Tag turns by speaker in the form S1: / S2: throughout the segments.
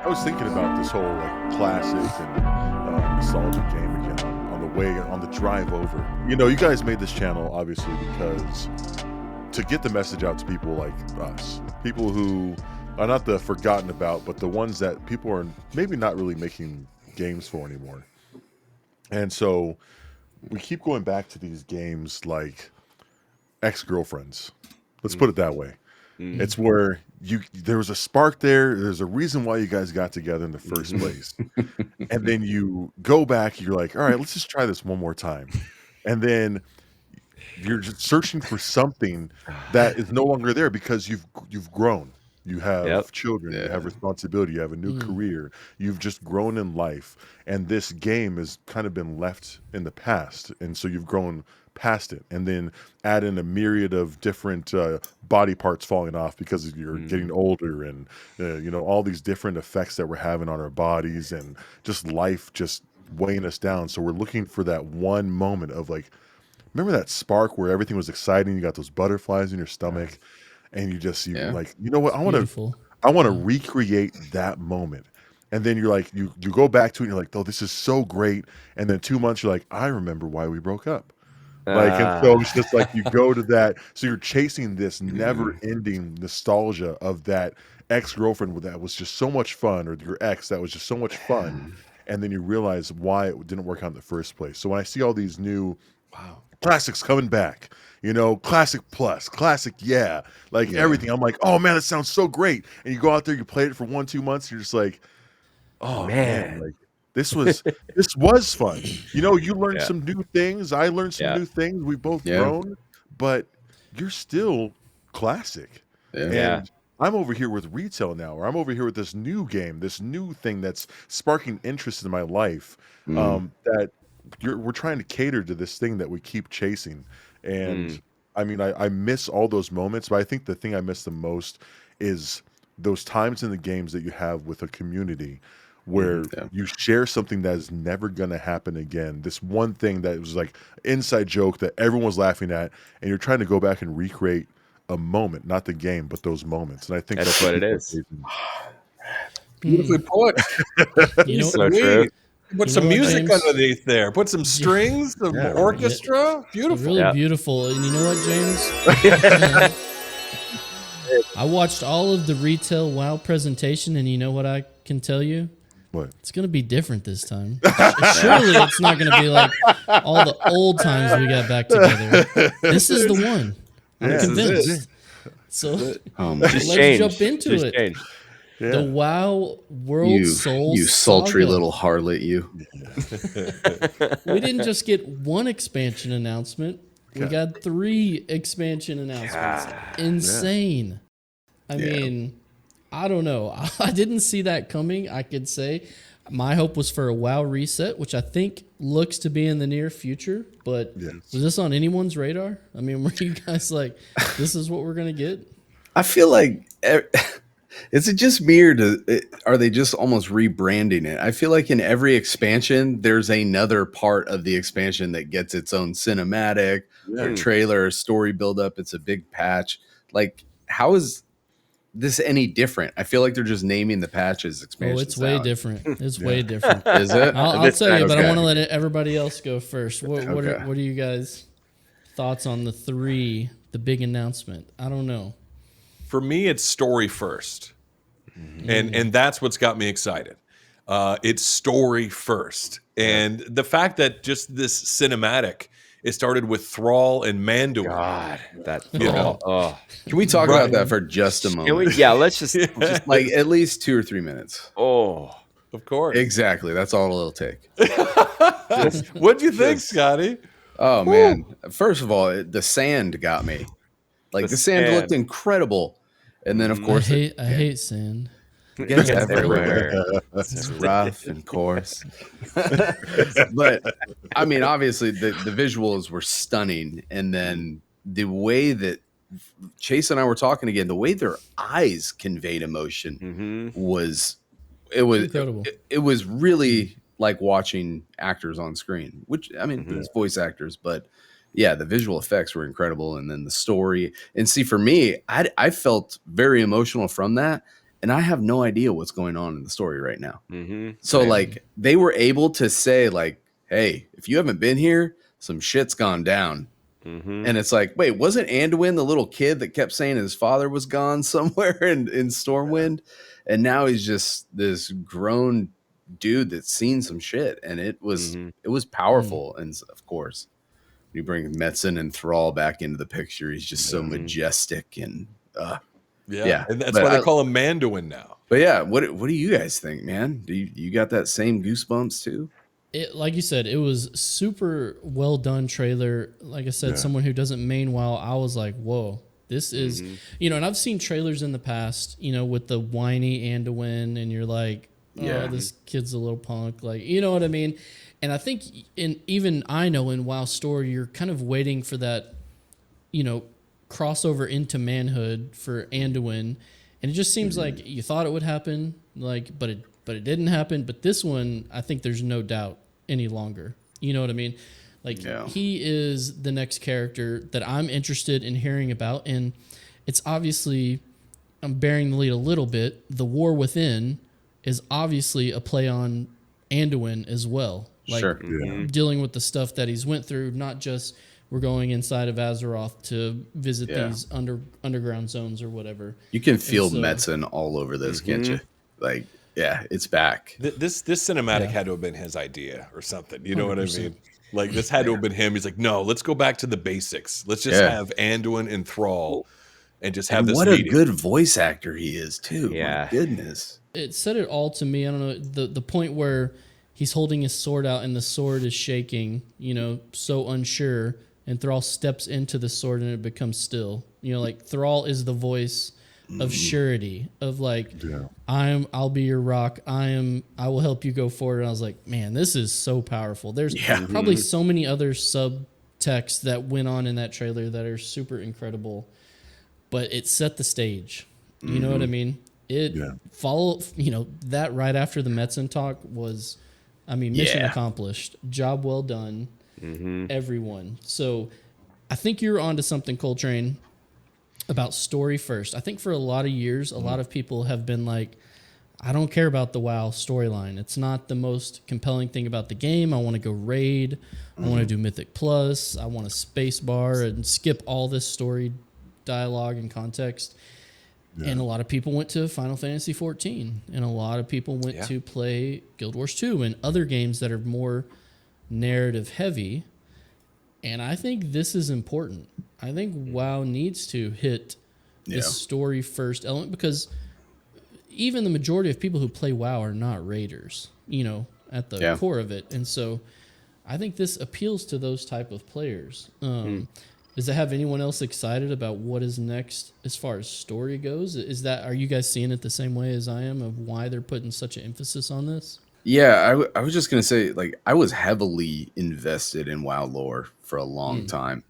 S1: I was thinking about this whole like classic and nostalgic game again on the way on the drive over. You know, you guys made this channel obviously because to get the message out to people like us, people who are not the forgotten about, but the ones that people are maybe not really making games for anymore. And so we keep going back to these games like ex-girlfriends. Let's put it that way. It's where there was a spark there. There's a reason why you guys got together in the first place. And then you go back, you're like, all right, let's just try this one more time. And then you're just searching for something that is no longer there because you've grown. You have children, you have responsibility, you have a new career, you've just grown in life. And this game has kind of been left in the past. And so you've grown past it. And then add in a myriad of different body parts falling off because you're getting older and, you know, all these different effects that we're having on our bodies and just life just weighing us down. So we're looking for that one moment of like, remember that spark where everything was exciting? You got those butterflies in your stomach. And you like, you know what? I want to recreate that moment. And then you're like, you go back to it and you're like, oh, this is so great. And then 2 months, you're like, I remember why we broke up. Like, and so it's just like you go to that. So you're chasing this never ending nostalgia of that ex-girlfriend that was just so much fun, or your ex that was just so much fun. And then you realize why it didn't work out in the first place. So when I see all these new classics coming back, you know, classic plus, classic, everything. I'm like, oh man, that sounds so great. And you go out there, you play it for 1-2 months, you're just like, oh man, like this was fun. You know, you learned some new things. I learned some new things. We've both grown, but you're still classic. And I'm over here with retail now, or I'm over here with this new game, this new thing that's sparking interest in my life. That we're trying to cater to this thing that we keep chasing. And I mean, I miss all those moments, but I think the thing I miss the most is those times in the games that you have with a community where you share something that is never going to happen again. This one thing that was like inside joke that everyone was laughing at, and you're trying to go back and recreate a moment, not the game, but those moments. And I think
S2: that's what it is.
S3: Beautifully put.
S4: You know,
S2: so true.
S3: Put some music underneath there. Put some strings, some orchestra. Beautiful.
S4: Really beautiful. And you know what, James? I watched all of the retail WoW presentation, and you know what I can tell you?
S1: What?
S4: It's going to be different this time. Surely it's not going to be like all the old times we got back together. This is the one. I'm convinced. So let's jump into it. The WoW World Soul
S5: You sultry
S4: Saga.
S5: little harlot, you.
S4: We didn't just get one expansion announcement. We got 3 expansion announcements. Insane. I mean, I don't know. I didn't see that coming, I could say. My hope was for a WoW reset, which I think looks to be in the near future. But was this on anyone's radar? I mean, were you guys like, this is what we're going to get?
S5: I feel like... Is it just me, or are they just almost rebranding it? I feel like in every expansion, there's another part of the expansion that gets its own cinematic or trailer or story buildup. It's a big patch. Like, how is this any different? I feel like they're just naming the patches expansions.
S4: Oh, it's way different. It's way different.
S5: Is it?
S4: I'll tell you, but I want to let everybody else go first. What are you guys' thoughts on the big announcement? I don't know.
S3: For me, it's story first. And that's what's got me excited. It's story first. And the fact that just this cinematic, it started with Thrall and Manduin.
S2: God, that
S5: Can we talk about that for just a moment?
S2: Let's just
S5: like at least 2 or 3 minutes.
S3: Oh, of course.
S5: Exactly. That's all it'll take.
S3: What'd you think, Scotty?
S5: Oh, man. First of all, the sand got me. Like the sand looked incredible. And then, of course,
S4: I hate sand.
S5: It gets everywhere. It's rough and coarse. But, I mean, obviously, the visuals were stunning. And then the way that Chase and I were talking again, the way their eyes conveyed emotion was incredible. It was really like watching actors on screen, which, I mean, it's voice actors, but yeah, the visual effects were incredible. And then the story, and see, for me, I felt very emotional from that. and I have no idea what's going on in the story right now.
S2: Mm-hmm.
S5: So like they were able to say like, hey, if you haven't been here, some shit's gone down.
S2: Mm-hmm.
S5: And it's like, wait, wasn't Anduin the little kid that kept saying his father was gone somewhere in Stormwind? And now he's just this grown dude that's seen some shit. And it was powerful. And of course, you bring Metzen and Thrall back into the picture. He's just so majestic and
S3: yeah. And that's why they call him Manduin now.
S5: But yeah, what do you guys think, man? Do you got that same goosebumps too?
S4: Like you said, it was super well done trailer. Like I said, someone who doesn't main WoW, I was like, whoa, this is, and I've seen trailers in the past, with the whiny Anduin, and you're like, oh, this kid's a little punk, like, you know what I mean? And I think even I know in WoW Story, you're kind of waiting for that, crossover into manhood for Anduin, and it just seems like you thought it would happen, like, but it didn't happen. But this one, I think there's no doubt any longer. You know what I mean? Like he is the next character that I'm interested in hearing about, and it's obviously, I'm bearing the lead a little bit. The War Within is obviously a play on Anduin as well. Like dealing with the stuff that he's went through, not just we're going inside of Azeroth to visit these underground zones or whatever. You
S5: can feel Metzen all over this, can't you? Like, yeah, it's back.
S3: This cinematic had to have been his idea or something. You know 100%. What I mean? Like, this had to have been him. He's like, no, let's go back to the basics. Let's just have Anduin and Thrall and just have this
S5: what
S3: meeting.
S5: A good voice actor he is, too. Yeah. My goodness.
S4: It said it all to me. I don't know, the point where he's holding his sword out and the sword is shaking, so unsure, and Thrall steps into the sword and it becomes still. Like, Thrall is the voice of surety, of like, I'll be your rock. I will help you go forward. And I was like, man, this is so powerful. There's probably so many other subtexts that went on in that trailer that are super incredible, but it set the stage. You know what I mean? It followed, that right after the Metzen talk was, mission accomplished, job well done, everyone. So I think you're onto something, Coltrane, about story first. I think for a lot of years, a lot of people have been like, I don't care about the WoW storyline. It's not the most compelling thing about the game. I want to go raid. I want to do Mythic Plus. I want to space bar and skip all this story dialogue and context. And a lot of people went to Final Fantasy 14, and a lot of people went to play Guild Wars 2 and other games that are more narrative heavy. And I think this is important. I think WoW needs to hit the story first element, because even the majority of people who play WoW are not raiders, at the core of it. And so I think this appeals to those type of players. Does it have anyone else excited about what is next as far as story goes? Are you guys seeing it the same way as I am, of why they're putting such an emphasis on this?
S5: Yeah, I was just going to say, like, I was heavily invested in WoW lore for a long time.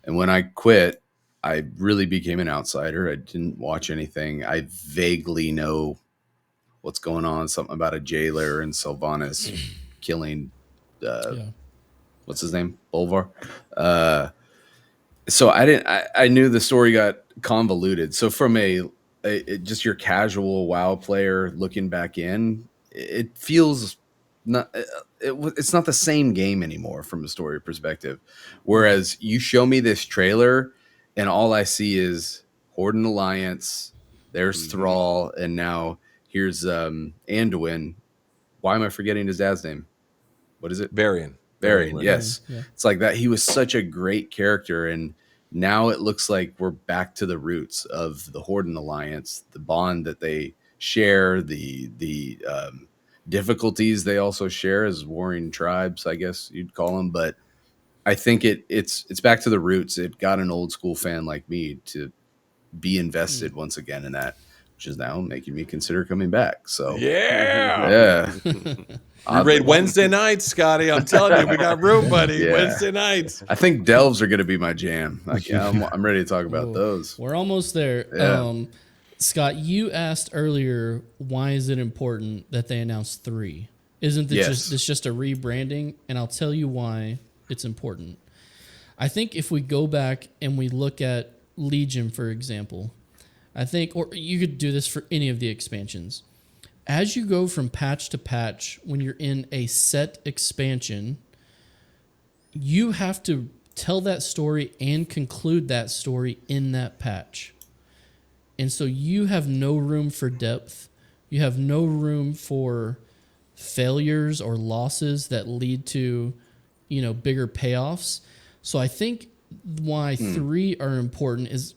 S5: And when I quit, I really became an outsider. I didn't watch anything. I vaguely know what's going on, something about a jailer and Sylvanas killing, what's his name? Bolvar. So I knew the story got convoluted. So from just your casual WoW player looking back in, it feels it's not the same game anymore from a story perspective. Whereas you show me this trailer and all I see is Horde and Alliance, there's Thrall, and now here's Anduin. Why am I forgetting his dad's name? What is it?
S3: Varian,
S5: yes. Yeah. It's like that. He was such a great character, and now it looks like we're back to the roots of the Horde and Alliance, the bond that they share, the difficulties they also share as warring tribes, I guess you'd call them. But I think it's back to the roots. It got an old school fan like me to be invested once again in that, which is now making me consider coming back. So yeah.
S3: We raid Wednesday nights, Scotty. I'm telling you, we got room, buddy. Wednesday nights.
S5: I think delves are going to be my jam. Like, I'm ready to talk about those.
S4: We're almost there. Yeah. Scott, you asked earlier, why is it important that they announce 3? Isn't this just a rebranding? And I'll tell you why it's important. I think if we go back and we look at Legion, for example, I think, or you could do this for any of the expansions. As you go from patch to patch, when you're in a set expansion, you have to tell that story and conclude that story in that patch. And so you have no room for depth. You have no room for failures or losses that lead to, bigger payoffs. So I think why 3 are important is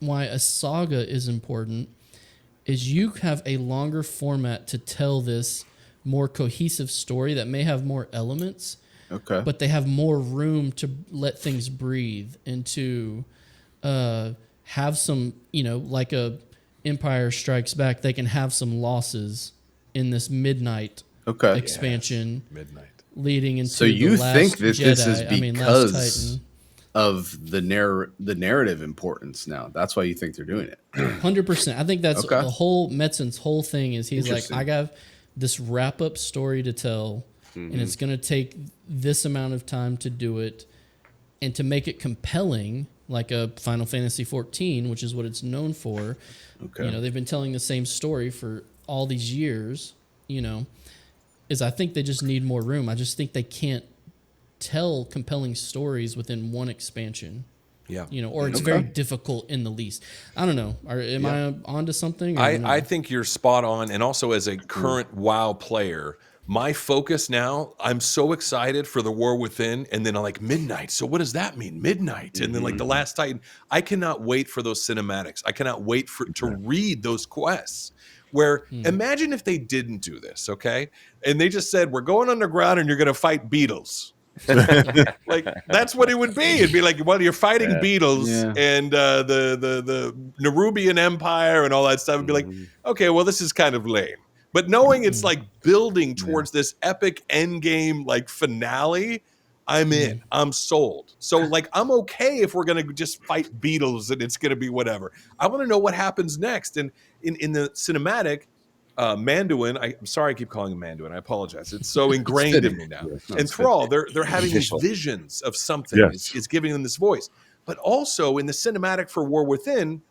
S4: why a saga is important is you have a longer format to tell this more cohesive story that may have more elements.
S5: Okay.
S4: But they have more room to let things breathe and to have some, like a Empire Strikes Back, they can have some losses in this midnight expansion.
S3: Yes. Midnight.
S4: Leading into
S5: so you
S4: the Last
S5: think that
S4: Jedi,
S5: this is
S4: Last
S5: because
S4: Titan.
S5: of the narrative importance now? That's why you think they're doing it.
S4: 100%. I think that's the whole Metzen's whole thing is he's like, I got this wrap-up story to tell, and it's going to take this amount of time to do it, and to make it compelling, like a Final Fantasy XIV, which is what it's known for.
S5: Okay.
S4: They've been telling the same story for all these years, is I think they just need more room. I just think they can't tell compelling stories within one expansion.
S3: Yeah.
S4: Or it's very difficult in the least. I don't know. Am I onto something?
S3: I think you're spot on. And also as a current WoW player, my focus now, I'm so excited for the War Within, and then I'm like, midnight. So what does that mean? Midnight. And then like the Last Titan. I cannot wait for those cinematics. I cannot wait to read those quests. Where imagine if they didn't do this, okay? And they just said, we're going underground and you're going to fight beetles. Like that's what it would be. It'd be like, well, you're fighting beetles and the Nerubian Empire and all that stuff. It'd be like, okay, well, this is kind of lame. But knowing it's like building towards this epic end game like finale, I'm in. I'm sold. So like I'm okay if we're gonna just fight beetles and it's gonna be whatever. I want to know what happens next. And in the cinematic, Manduin, I'm sorry I keep calling him Manduin. I apologize. It's so ingrained in me now. And Thrall, they're having these visions of something.
S1: Yes.
S3: It's giving them this voice. But also in the cinematic for War Within,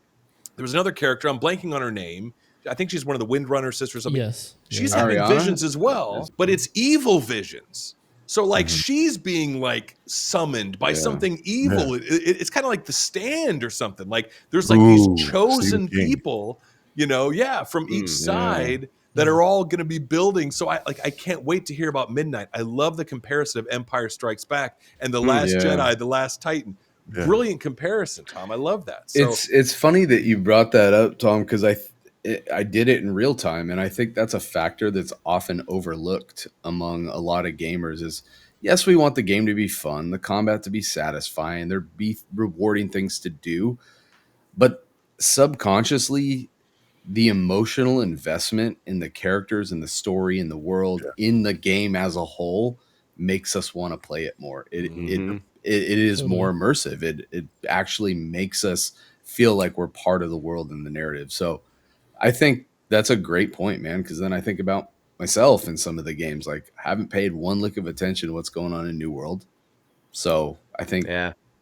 S3: there was another character. I'm blanking on her name. I think she's one of the Windrunner sisters or something.
S4: Yes.
S3: She's having visions as well, but it's evil visions. So like she's being like summoned by something evil. It's kind of like The Stand or something. Like there's like these chosen people, from each side that are all going to be building. So I can't wait to hear about Midnight. I love the comparison of Empire Strikes Back and The Last Jedi, The Last Titan. Yeah. Brilliant comparison, Tom. I love that. So,
S5: it's funny that you brought that up, Tom, because I did it in real time, and I think that's a factor that's often overlooked among a lot of gamers is, yes, we want the game to be fun, the combat to be satisfying, there be rewarding things to do, but subconsciously, the emotional investment in the characters and the story and the world in the game as a whole makes us want to play it more. It is more immersive. It actually makes us feel like we're part of the world and the narrative. So I think that's a great point, man, because then I think about myself in some of the games. Like, I haven't paid one lick of attention to what's going on in New World. So I think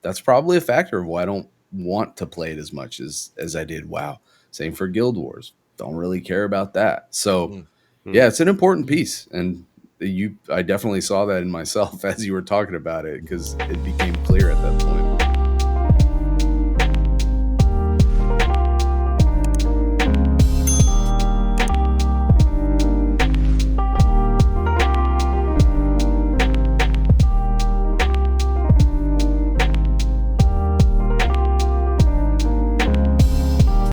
S5: that's probably a factor of why I don't want to play it as much as I did WoW. Same for Guild Wars. Don't really care about that. So, it's an important piece. And I definitely saw that in myself as you were talking about it because it became clear at that point.